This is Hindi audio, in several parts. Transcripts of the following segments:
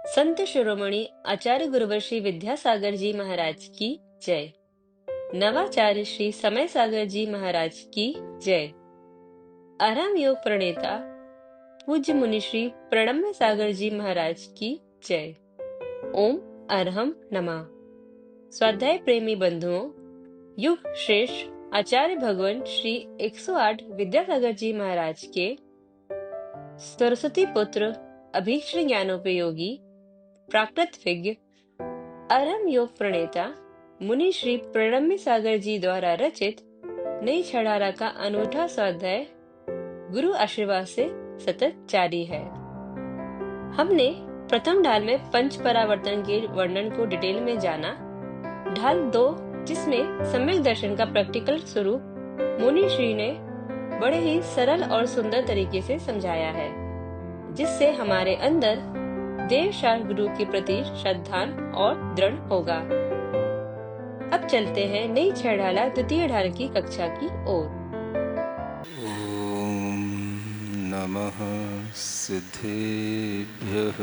संत शिरोमणि आचार्य गुरुवर श्री विद्यासागर जी महाराज की जय। नवाचार्य श्री समय सागर जी महाराज की जय। आराम योग प्रणेता पूज्य मुनि श्री प्रणम्य सागर जी महाराज की जय। ओम अरहम नमः। स्वाध्याय प्रेमी बंधुओं, युग श्रेष्ठ आचार्य भगवान श्री 108 विद्यासागर जी महाराज के सरस्वती पुत्र अभीष्ट ज्ञानोपयोगी प्राकृत विज्ञ अरहम योग प्रणेता मुनि श्री प्रणम्य सागर जी द्वारा रचित नई छड़ारा का अनूठा स्वाध्याय गुरु आशीर्वाद से सतत जारी है। हमने प्रथम ढाल में पंच परावर्तन के वर्णन को डिटेल में जाना। ढाल 2, जिसमें सम्यक दर्शन का प्रैक्टिकल स्वरूप मुनि श्री ने बड़े ही सरल और सुंदर तरीके से समझाया है, जिससे हमारे अंदर देव शास्त्र गुरु के प्रति श्रद्धा और दृढ़ होगा। अब चलते हैं नई छड़ाला द्वितीय ढाल की कक्षा की ओर। ओम नमः सिद्धेभ्यः।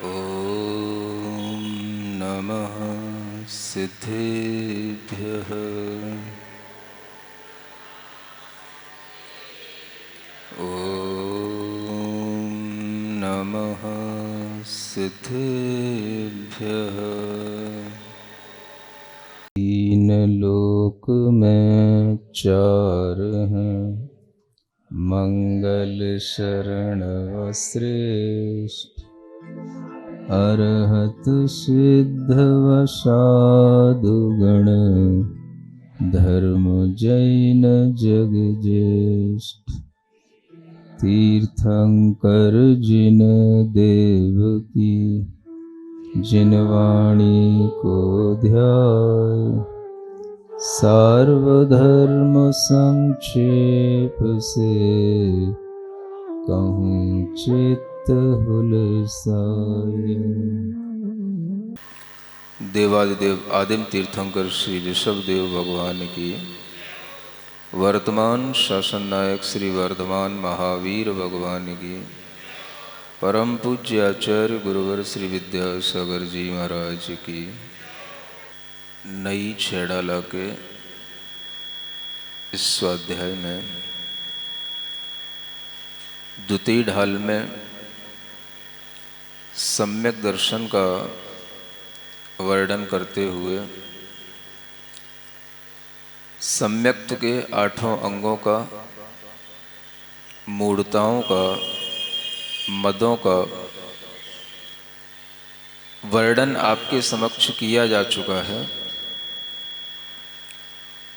ओम नमः सिद्धेभ्यः। ओम नमः सिद्धेभ्यः। तीन लोक में चार हैं, मंगल शरण व श्रेष्ठ, अरहत सिद्ध व साधुगण, धर्म जैन जग ज्येष्ठ। तीर्थंकर जिन देव की, जिन वाणी को ध्याय, सार्वधर्म संक्षेप से, कहूँ चित्त हुलसाए। देवादिदेव आदिम तीर्थंकर श्री ऋषभदेव भगवान की, वर्तमान शासन नायक श्री वर्धमान महावीर भगवान की, परम पूज्य आचार्य गुरुवर श्री विद्यासागर जी महाराज की, नई छेड़ाला के इस स्वाध्याय में द्वितीय ढाल में सम्यक दर्शन का वर्णन करते हुए सम्यक्त के 8 अंगों का, मूढ़ताओं का, मदों का वर्णन आपके समक्ष किया जा चुका है।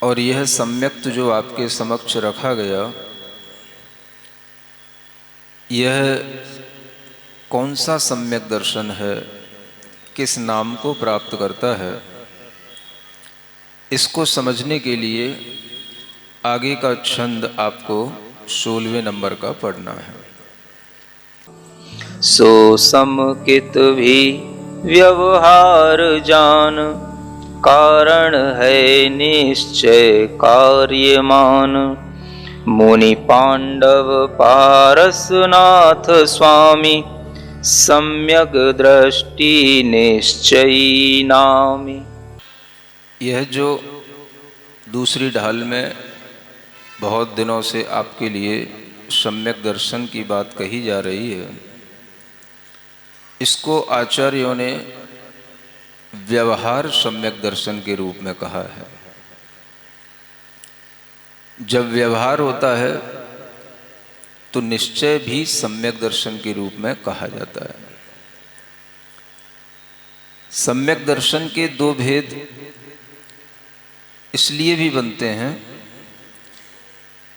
और यह सम्यक्त जो आपके समक्ष रखा गया, यह कौन सा सम्यक दर्शन है, किस नाम को प्राप्त करता है, इसको समझने के लिए आगे का छंद आपको 16वें नंबर का पढ़ना है। सो समकित भी व्यवहार जान, कारण है निश्चय कार्यमान। मुनि पांडव पारसनाथ स्वामी, सम्यक दृष्टि निश्चयी नामी। यह जो दूसरी ढाल में बहुत दिनों से आपके लिए सम्यक दर्शन की बात कही जा रही है, इसको आचार्यों ने व्यवहार सम्यक दर्शन के रूप में कहा है। जब व्यवहार होता है तो निश्चय भी सम्यक दर्शन के रूप में कहा जाता है। सम्यक दर्शन के 2 भेद इसलिए भी बनते हैं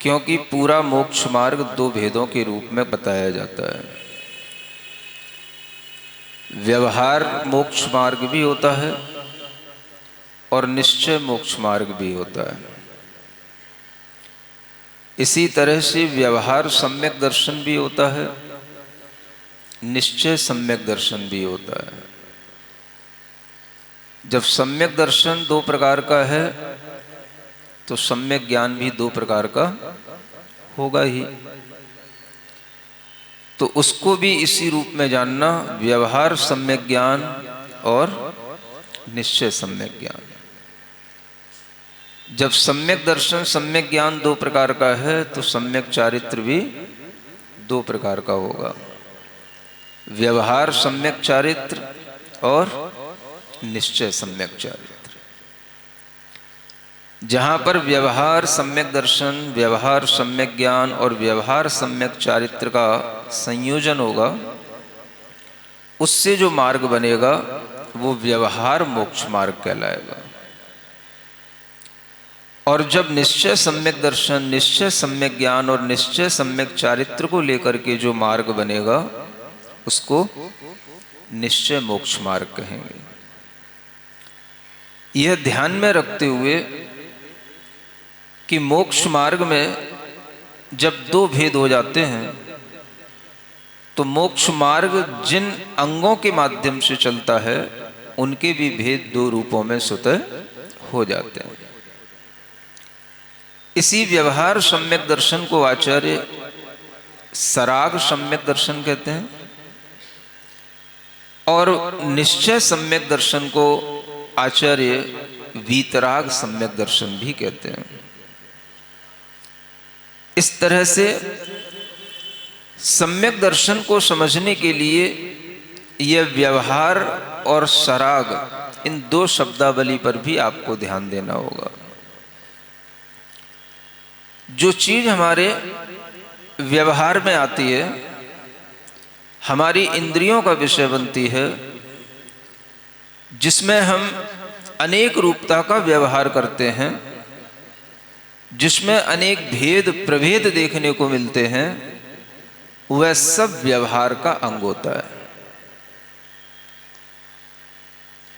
क्योंकि पूरा मोक्ष मार्ग 2 भेदों के रूप में बताया जाता है। व्यवहार मोक्ष मार्ग भी होता है और निश्चय मोक्ष मार्ग भी होता है। इसी तरह से व्यवहार सम्यक दर्शन भी होता है, निश्चय सम्यक दर्शन भी होता है। जब सम्यक दर्शन 2 प्रकार का है तो सम्यक ज्ञान भी 2 प्रकार का होगा ही। तो उसको भी इसी रूप में जानना, व्यवहार सम्यक ज्ञान और निश्चय सम्यक ज्ञान। जब सम्यक दर्शन सम्यक ज्ञान दो प्रकार का है तो सम्यक चारित्र भी दो प्रकार का होगा, व्यवहार सम्यक चारित्र और निश्चय सम्यक चारित्र। जहां पर व्यवहार सम्यक दर्शन, व्यवहार सम्यक ज्ञान और व्यवहार सम्यक चारित्र का संयोजन होगा, उससे जो मार्ग बनेगा वो व्यवहार मोक्ष मार्ग कहलाएगा। और जब निश्चय सम्यक दर्शन, निश्चय सम्यक ज्ञान और निश्चय सम्यक चारित्र को लेकर के जो मार्ग बनेगा उसको निश्चय मोक्ष मार्ग कहेंगे। यह ध्यान में रखते हुए कि मोक्ष मार्ग में जब दो भेद हो जाते हैं तो मोक्ष मार्ग जिन अंगों के माध्यम से चलता है उनके भी भेद दो रूपों में स्वतः हो जाते हैं। इसी व्यवहार सम्यक दर्शन को आचार्य सराग सम्यक दर्शन कहते हैं और निश्चय सम्यक दर्शन को आचार्य वीतराग सम्यक दर्शन भी कहते हैं। इस तरह से सम्यक दर्शन को समझने के लिए यह व्यवहार और सराग, इन दो शब्दावली पर भी आपको ध्यान देना होगा। जो चीज हमारे व्यवहार में आती है, हमारी इंद्रियों का विषय बनती है, जिसमें हम अनेक रूपता का व्यवहार करते हैं, जिसमें अनेक भेद प्रभेद देखने को मिलते हैं, वह सब व्यवहार का अंग होता है।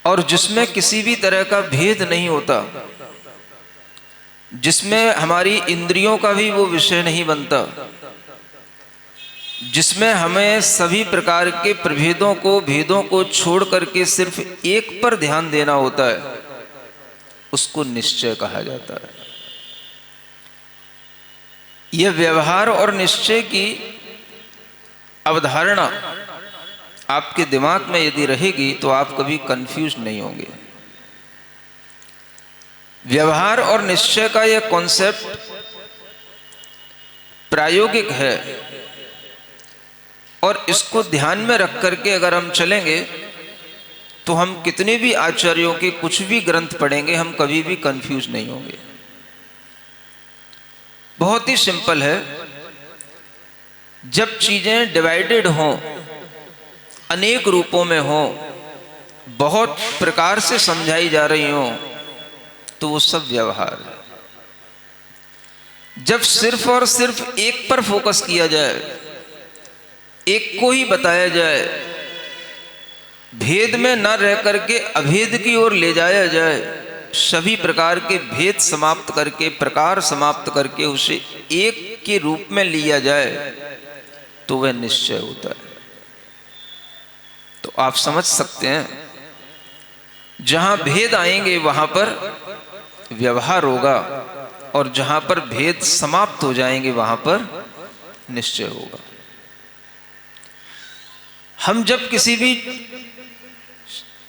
और जिसमें किसी भी तरह का भेद नहीं होता, जिसमें हमारी इंद्रियों का भी वो विषय नहीं बनता, जिसमें हमें सभी प्रकार के प्रभेदों को, भेदों को छोड़ करके सिर्फ एक पर ध्यान देना होता है, उसको निश्चय कहा जाता है। यह व्यवहार और निश्चय की अवधारणा आपके दिमाग में यदि रहेगी तो आप कभी कंफ्यूज नहीं होंगे। व्यवहार और निश्चय का यह कॉन्सेप्ट प्रायोगिक है और इसको ध्यान में रख करके अगर हम चलेंगे तो हम कितने भी आचार्यों के कुछ भी ग्रंथ पढ़ेंगे, हम कभी भी कंफ्यूज नहीं होंगे। बहुत ही सिंपल है। जब चीजें डिवाइडेड हों, अनेक रूपों में हों, बहुत प्रकार से समझाई जा रही हों, तो वो सब व्यवहार है। जब सिर्फ और सिर्फ एक पर फोकस किया जाए, एक को ही बताया जाए, भेद में न रह करके अभेद की ओर ले जाया जाए, सभी प्रकार के भेद समाप्त करके, प्रकार समाप्त करके उसे एक के रूप में लिया जाए, तो वह निश्चय होता है। तो आप समझ सकते हैं, जहां भेद आएंगे वहां पर व्यवहार होगा और जहां पर भेद समाप्त हो जाएंगे वहां पर निश्चय होगा। हम जब किसी भी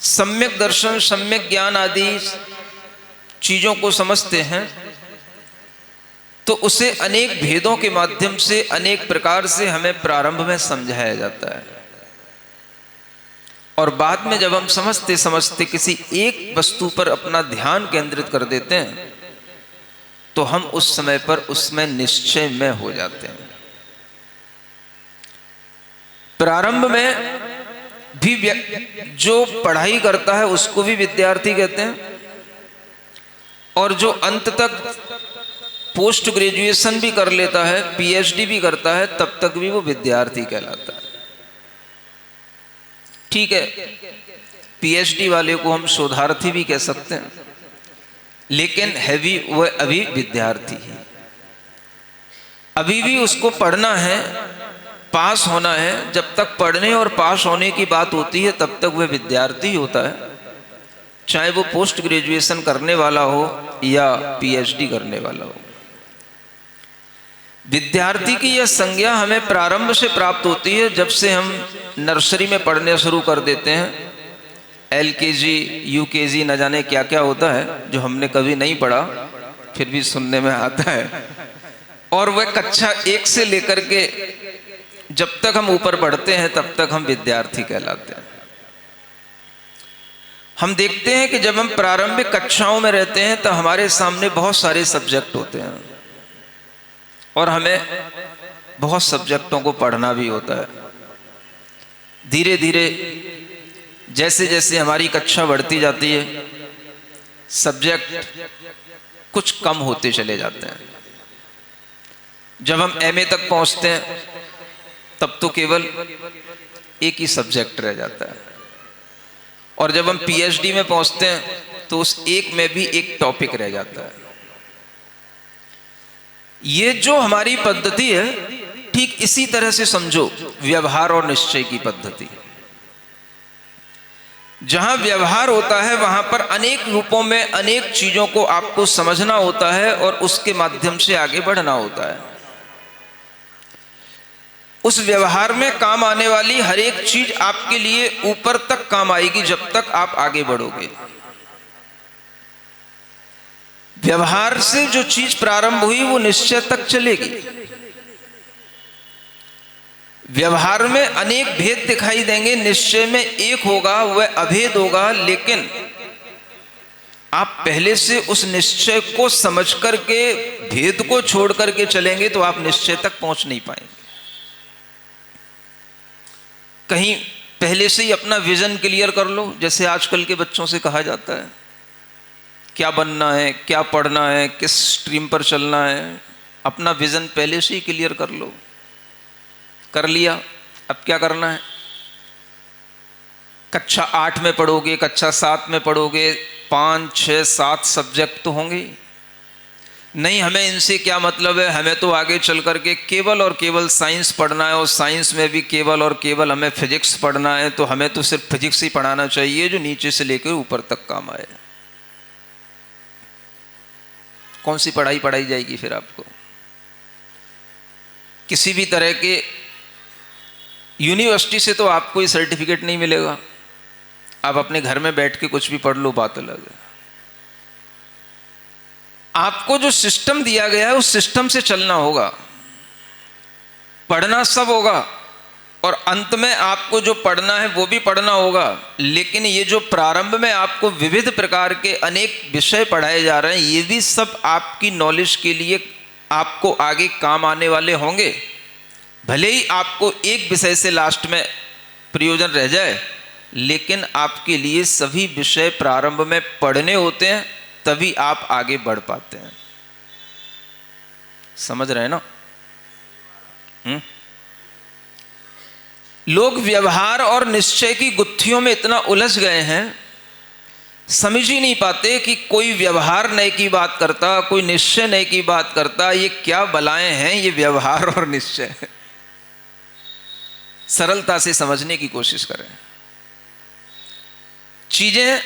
सम्यक दर्शन, सम्यक ज्ञान आदि चीजों को समझते हैं तो उसे अनेक भेदों के माध्यम से, अनेक प्रकार से हमें प्रारंभ में समझाया जाता है और बाद में जब हम समझते समझते किसी एक वस्तु पर अपना ध्यान केंद्रित कर देते हैं तो हम उस समय पर उसमें निश्चय में हो जाते हैं। प्रारंभ में भी जो पढ़ाई करता है उसको भी विद्यार्थी कहते हैं और जो अंत तक पोस्ट ग्रेजुएशन भी कर लेता है, पीएचडी भी करता है, तब तक भी वो विद्यार्थी कहलाता है। ठीक है, पीएचडी वाले को हम शोधार्थी भी कह सकते हैं, लेकिन है भी वह अभी विद्यार्थी है। अभी भी उसको पढ़ना है, पास होना है। जब तक पढ़ने और पास होने की बात होती है तब तक वह विद्यार्थी होता है, चाहे वो पोस्ट ग्रेजुएशन करने वाला हो या पीएचडी करने वाला हो। विद्यार्थी की यह संज्ञा हमें प्रारंभ से प्राप्त होती है, जब से हम नर्सरी में पढ़ने शुरू कर देते हैं। LKG, UKG न जाने क्या क्या होता है जो हमने कभी नहीं पढ़ा, फिर भी सुनने में आता है। और वह कक्षा 1 से लेकर के जब तक हम ऊपर बढ़ते हैं तब तक हम विद्यार्थी कहलाते हैं। हम देखते हैं कि जब हम प्रारंभिक कक्षाओं में रहते हैं तो हमारे सामने बहुत सारे सब्जेक्ट होते हैं और हमें बहुत सब्जेक्टों को पढ़ना भी होता है। धीरे धीरे जैसे जैसे हमारी कक्षा बढ़ती जाती है, सब्जेक्ट कुछ कम होते चले जाते हैं। जब हम MA तक पहुंचते हैं तब तो केवल एक ही सब्जेक्ट रह जाता है, और जब हम PhD में पहुंचते हैं तो उस एक में भी एक टॉपिक रह जाता है। ये जो हमारी पद्धति है, ठीक इसी तरह से समझो व्यवहार और निश्चय की पद्धति। जहां व्यवहार होता है वहां पर अनेक रूपों में अनेक चीजों को आपको समझना होता है और उसके माध्यम से आगे बढ़ना होता है। उस व्यवहार में काम आने वाली हर एक चीज आपके लिए ऊपर तक काम आएगी जब तक आप आगे बढ़ोगे। व्यवहार से जो चीज प्रारंभ हुई वो निश्चय तक चलेगी। व्यवहार में अनेक भेद दिखाई देंगे, निश्चय में एक होगा, वह अभेद होगा। लेकिन आप पहले से उस निश्चय को समझ करके भेद को छोड़ करके चलेंगे तो आप निश्चय तक पहुंच नहीं पाएंगे। कहीं पहले से ही अपना विजन क्लियर कर लो, जैसे आजकल के बच्चों से कहा जाता है क्या बनना है, क्या पढ़ना है, किस स्ट्रीम पर चलना है। अपना विजन पहले से ही क्लियर कर लो। कर लिया, अब क्या करना है? कक्षा 8 में पढ़ोगे, कक्षा 7 में पढ़ोगे, 5, 6, 7 सब्जेक्ट तो होंगे। नहीं, हमें इनसे क्या मतलब है, हमें तो आगे चल करके केवल और केवल साइंस पढ़ना है, और साइंस में भी केवल और केवल हमें फिजिक्स पढ़ना है। तो हमें तो सिर्फ फिजिक्स ही पढ़ाना चाहिए जो नीचे से लेकर ऊपर तक काम आए। कौन सी पढ़ाई पढ़ाई जाएगी फिर आपको? किसी भी तरह के यूनिवर्सिटी से तो आपको ये सर्टिफिकेट नहीं मिलेगा। आप अपने घर में बैठ के कुछ भी पढ़ लो, बात अलग है। आपको जो सिस्टम दिया गया है उस सिस्टम से चलना होगा। पढ़ना सब होगा और अंत में आपको जो पढ़ना है वो भी पढ़ना होगा। लेकिन ये जो प्रारंभ में आपको विविध प्रकार के अनेक विषय पढ़ाए जा रहे हैं, ये भी सब आपकी नॉलेज के लिए आपको आगे काम आने वाले होंगे। भले ही आपको एक विषय से लास्ट में प्रयोजन रह जाए, लेकिन आपके लिए सभी विषय प्रारंभ में पढ़ने होते हैं, तभी आप आगे बढ़ पाते हैं। समझ रहे हैं ना? लोग व्यवहार और निश्चय की गुत्थियों में इतना उलझ गए हैं, समझ ही नहीं पाते कि कोई व्यवहार नए की बात करता, कोई निश्चय नए की बात करता। ये क्या बलाएं हैं ये व्यवहार और निश्चय। सरलता से समझने की कोशिश करें। चीजें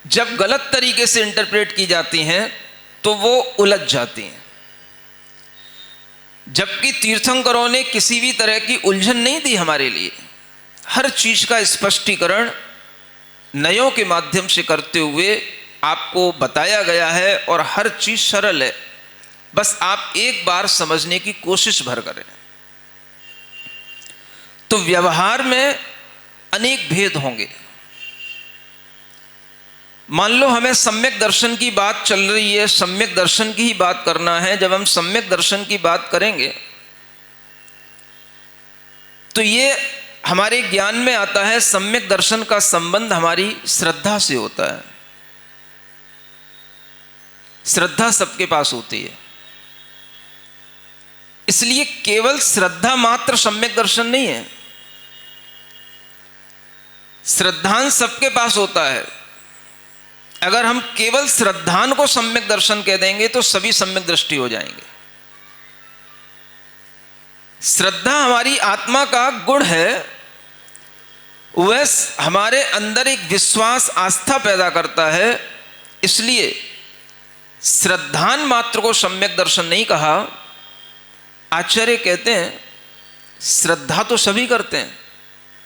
जब गलत तरीके से इंटरप्रेट की जाती हैं तो वो उलझ जाती हैं। जबकि तीर्थंकरों ने किसी भी तरह की उलझन नहीं दी हमारे लिए। हर चीज का स्पष्टीकरण नयों के माध्यम से करते हुए आपको बताया गया है और हर चीज सरल है। बस आप एक बार समझने की कोशिश भर करें। तो व्यवहार में अनेक भेद होंगे। मान लो हमें सम्यक दर्शन की बात चल रही है, सम्यक दर्शन की ही बात करना है। जब हम सम्यक दर्शन की बात करेंगे तो ये हमारे ज्ञान में आता है। सम्यक दर्शन का संबंध हमारी श्रद्धा से होता है। श्रद्धा सबके पास होती है, इसलिए केवल श्रद्धा मात्र सम्यक दर्शन नहीं है। श्रद्धांश सबके पास होता है। अगर हम केवल श्रद्धान को सम्यक दर्शन कह देंगे तो सभी सम्यक दृष्टि हो जाएंगे। श्रद्धा हमारी आत्मा का गुण है। वह हमारे अंदर एक विश्वास, आस्था पैदा करता है। इसलिए श्रद्धान मात्र को सम्यक दर्शन नहीं कहा, आचार्य कहते हैं श्रद्धा तो सभी करते हैं,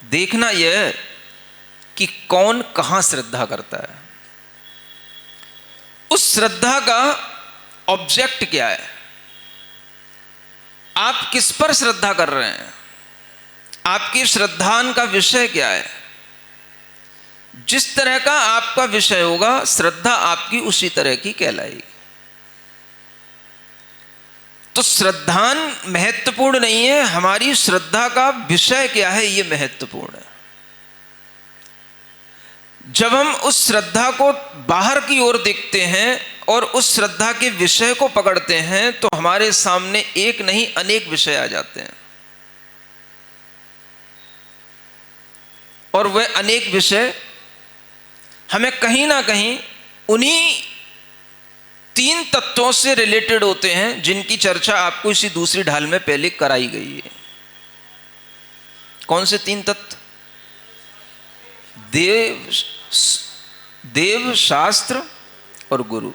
देखना यह है कि कौन कहां श्रद्धा करता है, उस श्रद्धा का ऑब्जेक्ट क्या है, आप किस पर श्रद्धा कर रहे हैं, आपकी श्रद्धान का विषय क्या है। जिस तरह का आपका विषय होगा श्रद्धा आपकी उसी तरह की कहलाएगी। तो श्रद्धान महत्वपूर्ण नहीं है, हमारी श्रद्धा का विषय क्या है यह महत्वपूर्ण है। जब हम उस श्रद्धा को बाहर की ओर देखते हैं और उस श्रद्धा के विषय को पकड़ते हैं तो हमारे सामने एक नहीं अनेक विषय आ जाते हैं, और वह अनेक विषय हमें कहीं ना कहीं उन्हीं 3 तत्वों से रिलेटेड होते हैं जिनकी चर्चा आपको इसी दूसरी ढाल में पहले कराई गई है। कौन से 3 तत्व? देव, शास्त्र और गुरु।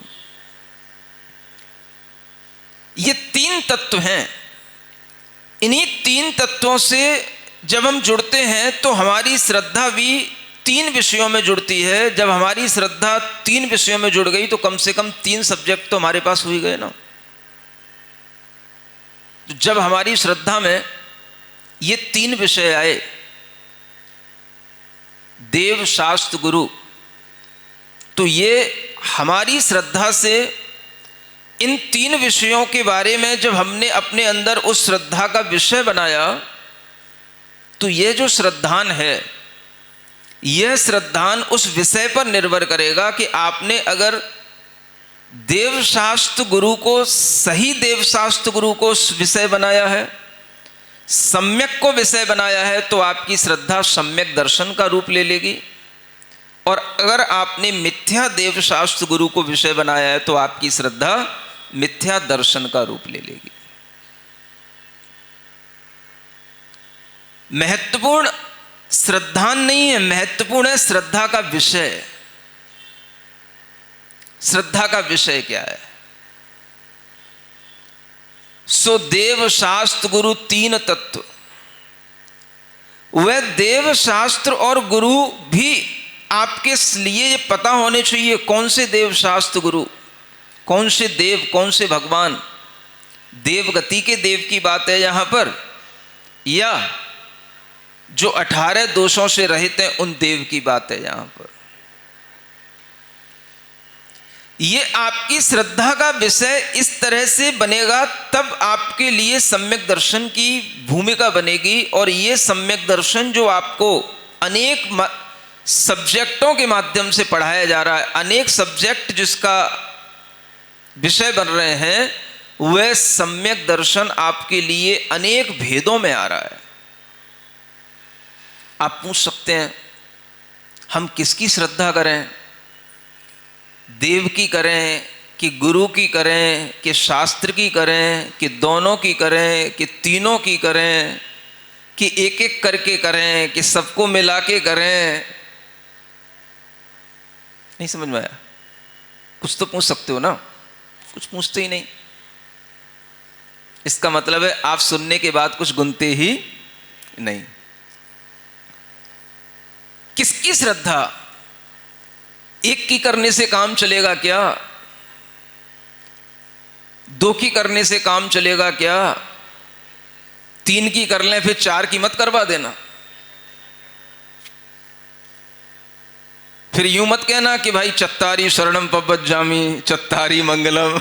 ये 3 तत्व हैं। इन्हीं 3 तत्वों से जब हम जुड़ते हैं तो हमारी श्रद्धा भी 3 विषयों में जुड़ती है। जब हमारी श्रद्धा 3 विषयों में जुड़ गई तो कम से कम 3 सब्जेक्ट तो हमारे पास हो ही गए ना। तो जब हमारी श्रद्धा में ये 3 विषय आए, देव, शास्त्र, गुरु, तो ये हमारी श्रद्धा से इन 3 विषयों के बारे में जब हमने अपने अंदर उस श्रद्धा का विषय बनाया तो ये जो श्रद्धान है, यह श्रद्धान उस विषय पर निर्भर करेगा कि आपने अगर देवशास्त्र गुरु को, सही देवशास्त्र गुरु को विषय बनाया है, सम्यक को विषय बनाया है, तो आपकी श्रद्धा सम्यक दर्शन का रूप ले लेगी। और अगर आपने मिथ्या देवशास्त्र गुरु को विषय बनाया है तो आपकी श्रद्धा मिथ्या दर्शन का रूप ले लेगी। महत्वपूर्ण श्रद्धान नहीं है, महत्वपूर्ण है श्रद्धा का विषय। श्रद्धा का विषय क्या है? सो देव, शास्त्र, गुरु 3 तत्व। वह देव, शास्त्र और गुरु भी आपके लिए ये पता होने चाहिए कौन से देव, शास्त्र, गुरु, कौन से देव, कौन से भगवान। देव गति के देव की बात है यहां पर, या जो 18 दोषों से रहित हैं उन देव की बात है यहां पर। ये आपकी श्रद्धा का विषय इस तरह से बनेगा तब आपके लिए सम्यक दर्शन की भूमिका बनेगी। और ये सम्यक दर्शन जो आपको अनेक सब्जेक्टों के माध्यम से पढ़ाया जा रहा है, अनेक सब्जेक्ट जिसका विषय बन रहे हैं, वह सम्यक दर्शन आपके लिए अनेक भेदों में आ रहा है। आप पूछ सकते हैं हम किसकी श्रद्धा करें? देव की करें कि गुरु की करें कि शास्त्र की करें कि दोनों की करें कि तीनों की करें कि एक एक करके करें कि सबको मिला के करें? नहीं समझ में आया? कुछ तो पूछ सकते हो ना, कुछ पूछते ही नहीं। इसका मतलब है आप सुनने के बाद कुछ गुनते ही नहीं। किसकी श्रद्धा? एक की करने से काम चलेगा क्या? 2 की करने से काम चलेगा क्या? 3 की कर लें फिर 4 की मत करवा देना। फिर यूं मत कहना कि भाई चत्तारी शरणम पवज्जामि, चत्तारी मंगलम,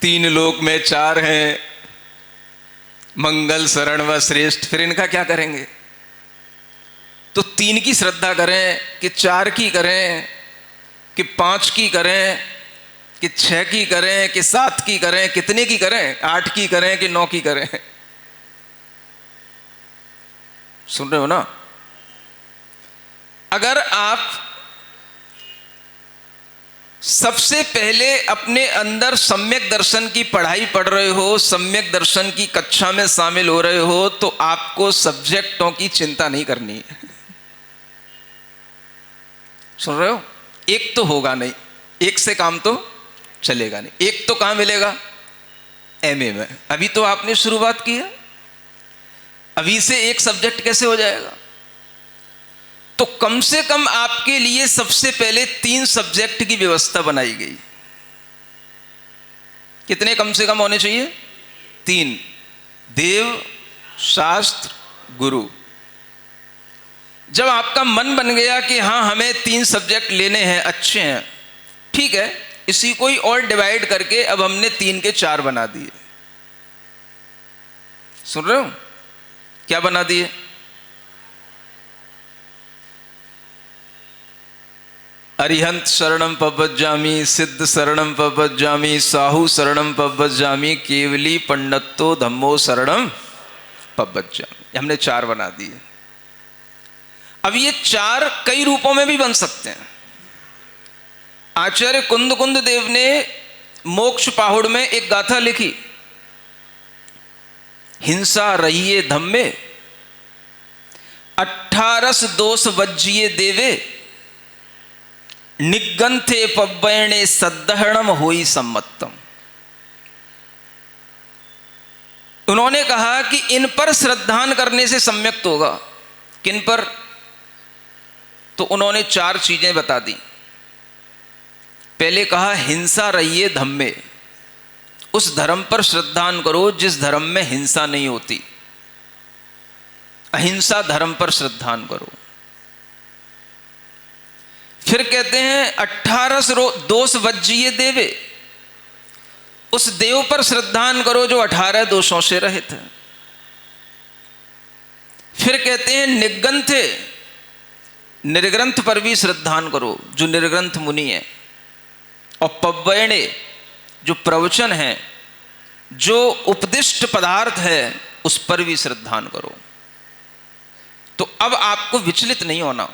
3 लोक में 4 हैं, मंगल शरण व श्रेष्ठ। फिर इनका क्या करेंगे? तो 3 की श्रद्धा करें कि 4 की करें कि 5 की करें कि 6 की करें कि 7 की करें? कितने की करें? 8 की करें कि 9 की करें? सुन रहे हो ना? अगर आप सबसे पहले अपने अंदर सम्यक दर्शन की पढ़ाई पढ़ रहे हो, सम्यक दर्शन की कक्षा में शामिल हो रहे हो, तो आपको सब्जेक्टों की चिंता नहीं करनी है। सुन रहे हो? एक तो होगा नहीं, एक से काम तो चलेगा नहीं। एक तो कहां मिलेगा? एमए में। अभी तो आपने शुरुआत की है, अभी से एक सब्जेक्ट कैसे हो जाएगा? तो कम से कम आपके लिए सबसे पहले 3 सब्जेक्ट की व्यवस्था बनाई गई। कितने कम से कम होने चाहिए? 3। देव, शास्त्र, गुरु। जब आपका मन बन गया कि हाँ हमें 3 सब्जेक्ट लेने हैं, अच्छे हैं, ठीक है, इसी को ही और डिवाइड करके अब हमने 3 के 4 बना दिए। सुन रहे हो? क्या बना दिए? अरिहंत शरणम पवज्जामि, सिद्ध शरणम पवज्जामि, साहू शरणम पवज्जामि, केवली पंडितो धम्मो शरणम पवज्जामि। हमने 4 बना दिए। अब ये 4 कई रूपों में भी बन सकते हैं। आचार्य कुंद देव ने मोक्ष पाहुड़ में एक गाथा लिखी, हिंसा रहिए धम्मे, 18 दोष वज्जिए देवे, निगंथे पव्वयणे सद्दहणम होई सम्मतम। उन्होंने कहा कि इन पर श्रद्धान करने से सम्यक्त होगा। किन पर? तो उन्होंने 4 चीजें बता दी। पहले कहा हिंसा रहिए धम्मे, उस धर्म पर श्रद्धान करो जिस धर्म में हिंसा नहीं होती, अहिंसा धर्म पर श्रद्धान करो। फिर कहते हैं 18 दोष वज्जिए देवे, उस देव पर श्रद्धान करो जो 18 दोषों से रहित है। फिर कहते हैं निगंथे, निर्ग्रंथ पर भी श्रद्धान करो जो निर्ग्रंथ मुनि है। और पव्वयणे, जो प्रवचन है, जो उपदिष्ट पदार्थ है, उस पर भी श्रद्धान करो। तो अब आपको विचलित नहीं होना।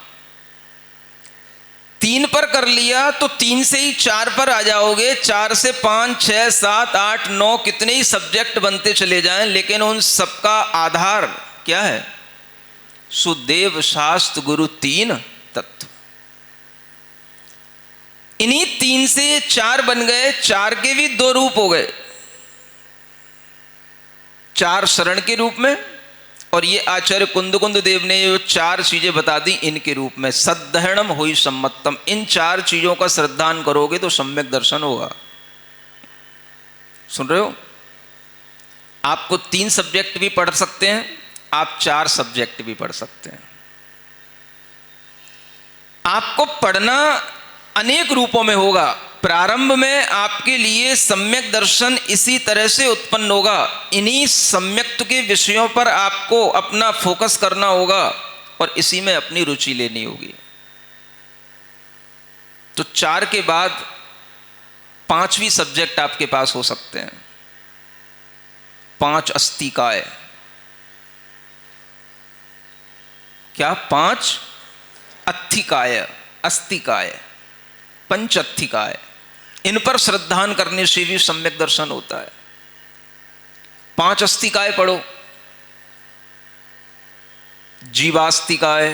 3 पर कर लिया तो 3 से ही 4 पर आ जाओगे, 4 से 5, 6, 7, 8, 9 कितने ही सब्जेक्ट बनते चले जाएं, लेकिन उन सबका आधार क्या है? सुदेव, शास्त्र, गुरु, 3 तत्व। इन्हीं 3 से 4 बन गए। 4 के भी 2 रूप हो गए, 4 शरण के रूप में, और ये आचार्य कुंद देव ने ये 4 चीजें बता दी इनके रूप में। सद्दहणम होई सम्मतम, इन 4 चीजों का श्रद्धान करोगे तो सम्यक दर्शन होगा। सुन रहे हो? आपको 3 सब्जेक्ट भी पढ़ सकते हैं, आप 4 सब्जेक्ट भी पढ़ सकते हैं। आपको पढ़ना अनेक रूपों में होगा। प्रारंभ में आपके लिए सम्यक दर्शन इसी तरह से उत्पन्न होगा। इन्हीं सम्यक्त के विषयों पर आपको अपना फोकस करना होगा और इसी में अपनी रुचि लेनी होगी। तो 4 के बाद 5वीं सब्जेक्ट आपके पास हो सकते हैं। 5 अस्तिकाय। क्या? 5 अत्थिकाय, अस्तिकाय, पंचअत्थिकाय। इन पर श्रद्धान करने से भी सम्यक दर्शन होता है। 5 अस्तिकाय पढ़ो। जीवास्तिकाय,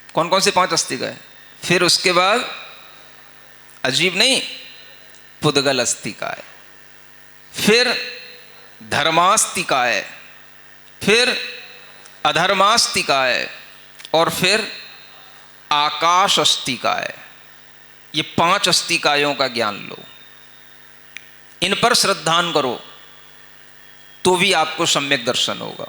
कौन कौन से 5 अस्तिकाय? फिर उसके बाद अजीब नहीं, पुद्गल अस्तिकाय, फिर धर्मास्तिकाय, फिर अधर्मास्तिकाय, और फिर आकाश अस्तिकाय। ये 5 अस्तिकायों का ज्ञान लो। इन पर श्रद्धान करो तो भी आपको सम्यक दर्शन होगा।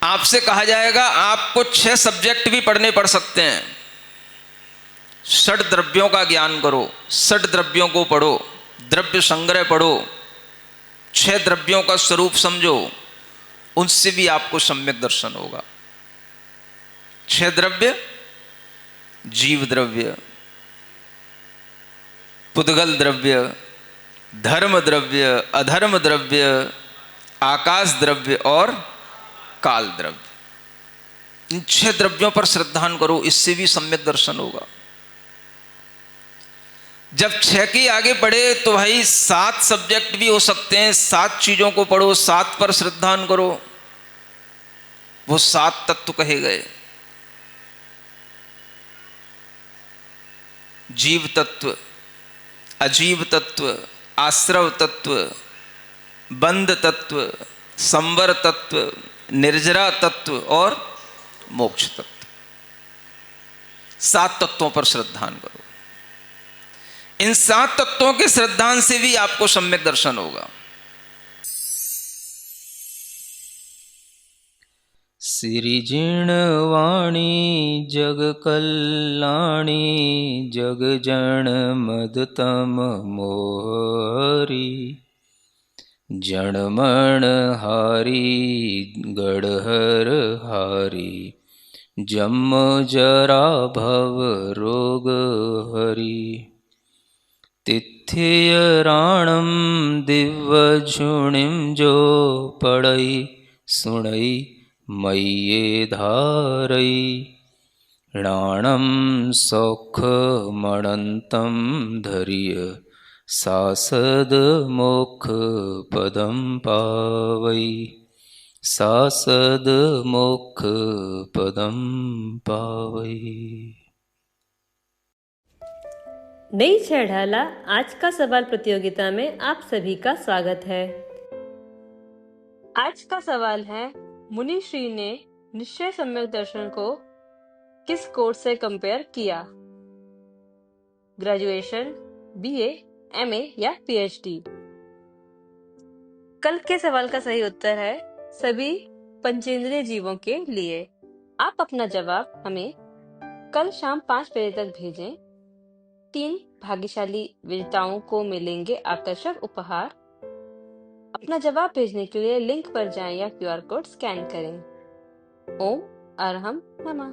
आपसे कहा जाएगा आपको 6 सब्जेक्ट भी पढ़ने पड़ सकते हैं। 6 द्रव्यों का ज्ञान करो, 6 द्रव्यों को पढ़ो, द्रव्य संग्रह पढ़ो, 6 द्रव्यों का स्वरूप समझो, उनसे भी आपको सम्यक दर्शन होगा। 6 द्रव्य: जीव द्रव्य, पुद्गल द्रव्य, धर्म द्रव्य, अधर्म द्रव्य, आकाश द्रव्य और काल द्रव्य। इन 6 द्रव्यों पर श्रद्धान करो, इससे भी सम्यक दर्शन होगा। जब 6 के आगे बढ़े तो भाई 7 सब्जेक्ट भी हो सकते हैं। 7 चीजों को पढ़ो, 7 पर श्रद्धान करो, वो 7 तत्व कहे गए। जीव तत्व, अजीव तत्व, आश्रव तत्व, बंध तत्व, संवर तत्व, निर्जरा तत्व और मोक्ष तत्व। 7 तत्वों पर श्रद्धान करो। इन 7 तत्वों के श्रद्धान से भी आपको सम्यक दर्शन होगा। सिरिजिणवाणी जग कल्याणी जग जन मदतम मोहरी जणमण हारी गढ़हर हारी जम जरा भव रोग हरि तिथ्य राणम दिव्य झुणिम जो पड़ई सुणई मय्ये धारई राणम सौख मणंतम धर्य सासद मोक्ष पदम पावई सासद मोक्ष पदम पावई। नई छेड़ाला आज का सवाल प्रतियोगिता में आप सभी का स्वागत है। आज का सवाल है, मुनि श्री ने निश्चय सम्यक दर्शन को किस कोर्स से कंपेयर किया? ग्रेजुएशन, बीए, एमए या पीएचडी? कल के सवाल का सही उत्तर है सभी पंचेंद्रिय जीवों के लिए। आप अपना जवाब हमें कल शाम 5 बजे तक भेजें। 3 भाग्यशाली विजेताओं को मिलेंगे आकर्षक उपहार। अपना जवाब भेजने के लिए लिंक पर जाएं या क्यूआर कोड स्कैन करें। ओम अरहम नमः।